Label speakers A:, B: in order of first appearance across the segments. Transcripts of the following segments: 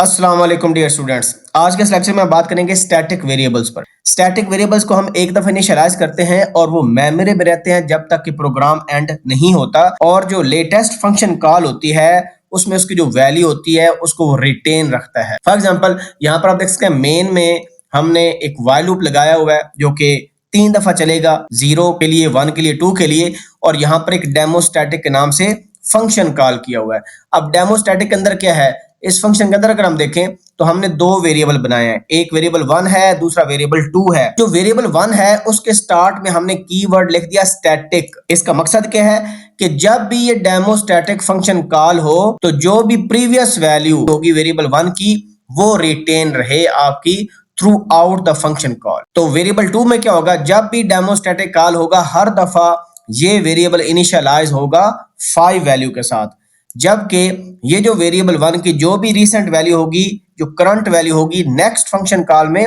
A: अस्सलाम वालेकुम dear students. आज के इस लेक्चर में बात करेंगे स्टैटिक वेरिएबल्स पर। स्टैटिक वेरिएबल्स को हम एक दफा इनिशियलाइज करते हैं और वो मेमोरी में रहते हैं जब तक कि प्रोग्राम एंड नहीं होता, और जो लेटेस्ट फंक्शन कॉल होती है उसमें उसकी जो वैल्यू होती है उसको वो रिटेन रखता है। फॉर एग्जांपल यहाँ पर आप देख सकते हैं मेन में हमने एक व्हाइल लूप लगाया हुआ है जो कि 3 दफा चलेगा, 0 के लिए, 1 के लिए, 2 के लिए, और यहाँ पर एक डेमो स्टैटिक के नाम से फंक्शन कॉल किया हुआ है। अब डेमो स्टैटिक के अंदर क्या है, इस फंक्शन के अंदर अगर हम देखें तो हमने दो वेरिएबल बनाए हैं, एक वेरिएबल 1 है, दूसरा वेरिएबल 2 है। जो वेरिएबल 1 है उसके स्टार्ट में हमने कीवर्ड लिख दिया स्टैटिक। इसका मकसद क्या है कि जब भी ये डेमो स्टैटिक फंक्शन कॉल हो तो जो भी प्रीवियस वैल्यू होगी वेरिएबल 1 की वो रिटेन रहे आपकी through out the function call. तो वेरिएबल 2 में क्या होगा, जब भी डेमो स्टैटिक कॉल होगा हर दफा ये वेरिएबल इनिशियलाइज होगा 5 वैल्यू के साथ, जबकि ये जो वेरिएबल 1 की जो भी रीसेंट वैल्यू होगी, जो करंट वैल्यू होगी, नेक्स्ट फंक्शन कॉल में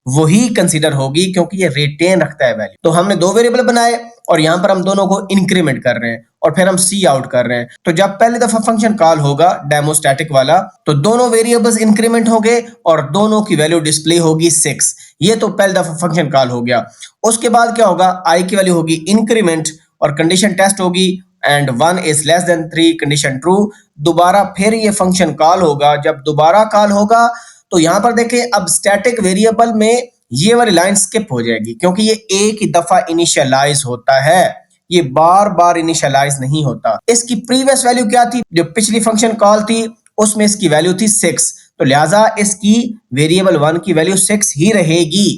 A: वही कंसीडर होगी क्योंकि ये रिटेन रखता है वैल्यू। तो हमने दो वेरिएबल बनाए और यहां पर हम दोनों को इंक्रीमेंट कर रहे हैं और फिर हम सी आउट कर रहे हैं। तो जब पहली दफा फंक्शन कॉल होगा डेमो स्टैटिक वाला तो दोनों वेरिएबल्स इंक्रीमेंट होंगे और दोनों की वैल्यू डिस्प्ले होगी 6। ये तो पहली दफा फंक्शन कॉल हो गया। उसके बाद क्या होगा, आई की वैल्यू होगी इंक्रीमेंट और कंडीशन टेस्ट होगी and 1 is less than 3, condition true. दोबारा फिर ये फंक्शन कॉल होगा। जब दोबारा कॉल होगा तो यहां पर देखें अब स्टैटिक वेरिएबल में ये वाली लाइन स्किप हो जाएगी क्योंकि ये एक ही दफा इनिशियलाइज होता है, ये बार बार इनिशियलाइज नहीं होता। इसकी प्रीवियस वैल्यू क्या थी, जो पिछली फंक्शन कॉल थी उसमें इसकी वैल्यू थी 6, तो लिहाजा इसकी वेरिएबल 1 की वैल्यू 6 ही रहेगी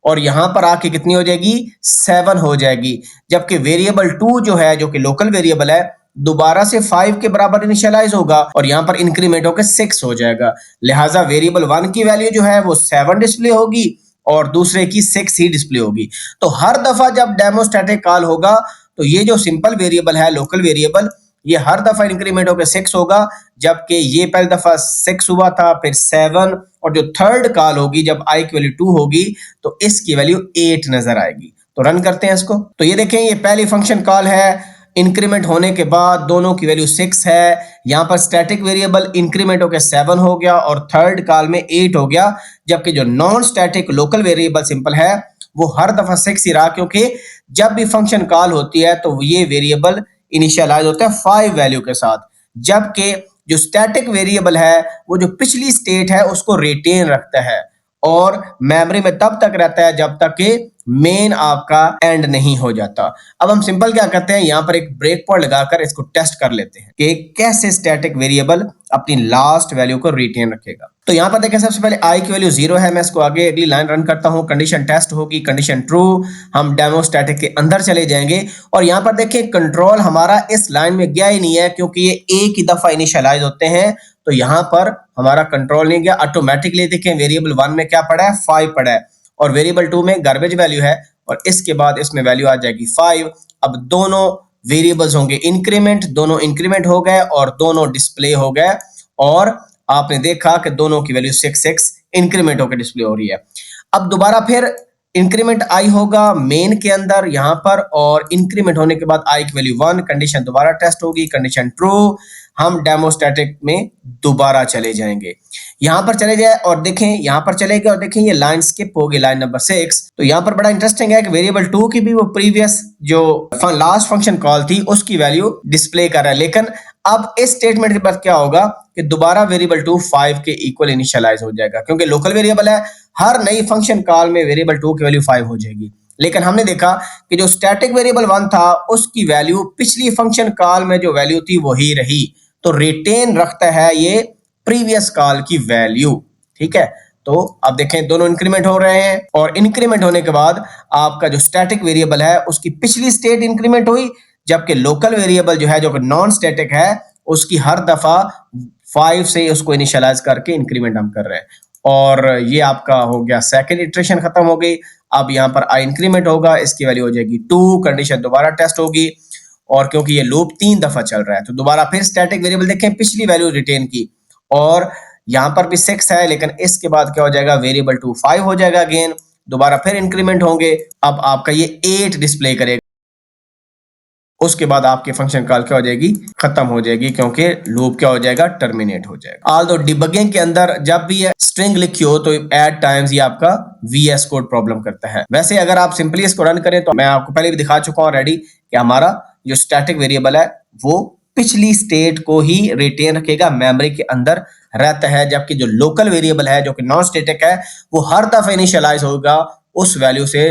A: और यहां पर आके कितनी हो जाएगी, 7 हो जाएगी। जबकि वेरिएबल 2 जो है, जो कि लोकल वेरिएबल है, दोबारा से 5 के बराबर इनिशियलाइज होगा और यहां पर इंक्रीमेंट होकर 6 हो जाएगा। लिहाजा वेरिएबल 1 की वैल्यू जो है वो 7 डिस्प्ले होगी और दूसरे की 6 ही डिस्प्ले होगी। तो हर दफा जब डेमो स्टैटिक कॉल होगा तो ये जो सिंपल वेरिएबल है, लोकल वेरिएबल, ये हर दफा इंक्रीमेंट होकर 6 होगा, जबकि ये पहली दफा 6 हुआ था, फिर 7, और जो थर्ड कॉल होगी जब आई की वैल्यू 2 होगी तो इसकी वैल्यू 8 नजर आएगी। तो रन करते हैं इसको। तो ये देखें ये पहली फंक्शन कॉल है, इंक्रीमेंट होने के बाद दोनों की वैल्यू 6 है। यहां पर स्टैटिक वेरिएबल इंक्रीमेंट होकर 7 हो गया और थर्ड कॉल में 8 हो गया, जबकि जो non static local variable simple है वो हर दफा 6 ही रहा क्योंकि जब भी फंक्शन कॉल होती है तो ये वेरिएबल इनिशियलाइज होता है 5 वैल्यू के साथ, जबकि जो स्टैटिक वेरिएबल है वो जो पिछली स्टेट है उसको रिटेन रखता है और मेमोरी में तब तक रहता है जब तक कि मेन आपका एंड नहीं हो जाता। अब हम सिंपल क्या करते हैं, यहां पर एक ब्रेक पॉइंट लगाकर इसको टेस्ट कर लेते हैं कि कैसे स्टैटिक वेरिएबल अपनी लास्ट वैल्यू को रिटेन रखेगा। तो यहां पर देखें सबसे पहले आई की वैल्यू 0 है, मैं इसको आगे अगली लाइन रन करता हूं, कंडीशन टेस्ट होगी, कंडीशन ट्रू, हम डेमो स्टैटिक के अंदर चले जाएंगे और यहां पर देखें कंट्रोल हमारा इस लाइन में गया ही नहीं है क्योंकि ये एक ही दफा इनिशियलाइज होते हैं, तो यहां पर हमारा कंट्रोल नहीं गया। ऑटोमेटिकली देखें वेरिएबल 1 में क्या पड़ा है, 5 पड़ा है और वेरिएबल 2 में गार्बेज वैल्यू है और इसके बाद इसमें वैल्यू आ जाएगी 5। अब दोनों वेरिएबल्स होंगे इंक्रीमेंट, दोनों इंक्रीमेंट हो गए और दोनों डिस्प्ले हो गए और आपने देखा कि दोनों की वैल्यू 6 इंक्रीमेंट होकर डिस्प्ले हो रही है। अब दोबारा फिर इंक्रीमेंट आई होगा मेन के अंदर यहां पर और इंक्रीमेंट होने के बाद आई की वैल्यू 1, कंडीशन दोबारा टेस्ट होगी, कंडीशन ट्रू, हम डेमो स्टैटिक में दोबारा चले जाएंगे। यहां पर चले जाए और देखें, यहां पर चले गए और देखें ये लाइन स्किप होगी, लाइन नंबर 6। तो यहां पर बड़ा इंटरेस्टिंग है कि वेरिएबल 2 की भी वो प्रीवियस जो लास्ट फंक्शन कॉल थी उसकी वैल्यू डिस्प्ले कर रहा है, लेकिन अब इस स्टेटमेंट के बाद क्या होगा कि दोबारा वेरिएबल 2 5 के इक्वल इनिशियलाइज हो जाएगा क्योंकि लोकल वेरिएबल है, हर नई फंक्शन कॉल में वेरिएबल 2 की वैल्यू 5 हो जाएगी। लेकिन हमने देखा कि जो स्टैटिक वेरिएबल 1 था उसकी वैल्यू पिछली फंक्शन कॉल में जो वैल्यू थी वही रही, तो रिटेन रखता है ये प्रीवियस कॉल की वैल्यू। ठीक है, तो अब देखें दोनों इंक्रीमेंट हो रहे हैं और इंक्रीमेंट होने के बाद आपका जो स्टैटिक वेरिएबल है उसकी पिछली स्टेट इंक्रीमेंट हुई, जबकि लोकल वेरिएबल जो है जो नॉन स्टैटिक है उसकी हर दफा 5 से उसको इनिशियलाइज करके इंक्रीमेंट हम कर रहे हैं और ये आपका हो गया सेकंड इटरेशन खत्म हो गई। अब यहाँ पर आई इंक्रीमेंट होगा, इसकी वैल्यू हो जाएगी 2, कंडीशन दोबारा टेस्ट होगी और क्योंकि ये लूप 3 दफा चल रहा है तो दोबारा फिर स्टैटिक वेरिएबल देखें पिछली वैल्यू रिटेन की और यहां पर भी 6 है, लेकिन इसके बाद क्या हो जाएगा, वेरिएबल 2 5 हो जाएगा अगेन, दोबारा फिर इंक्रीमेंट होंगे, अब आपका ये 8 डिस्प्ले करेगा उसके बाद आपकी फंक्शन कॉल क्या हो जाएगी, खत्म हो जाएगी, क्योंकि लूप क्या हो जाएगा, टर्मिनेट हो जाएगा। ऑल्दो डिबगिंग के अंदर जब भी स्ट्रिंग लिखी हो तो एट टाइम्स ये आपका VS कोड प्रॉब्लम करता है। वैसे अगर आप सिंपली इसको रन करें तो मैं आपको पहले भी दिखा चुका हूं ऑलरेडी कि हमारा जो स्टैटिक वेरिएबल है वो पिछली स्टेट को ही रिटेन रखेगा, मेमोरी के अंदर रहता है, जबकि जो लोकल वेरिएबल है जो कि नॉन स्टैटिक है वो हर दफा इनिशियलाइज होगा उस वैल्यू से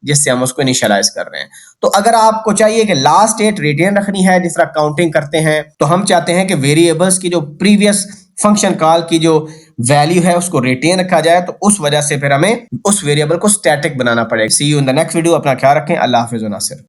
A: जिससे हम उसको इनिशियलाइज कर रहे हैं। तो अगर आपको चाहिए कि लास्ट स्टेट रिटेन रखनी है, जिस तरह काउंटिंग करते हैं, तो हम चाहते हैं कि वेरिएबल्स की जो प्रीवियस फंक्शन कॉल की जो वैल्यू है उसको रिटेन रखा जाए, तो उस वजह से फिर हमें उस वेरिएबल को स्टैटिक बनाना पड़ेगा। See you in the next video. अपना ख्याल रखें। अल्लाह हाफिज़। नासिर।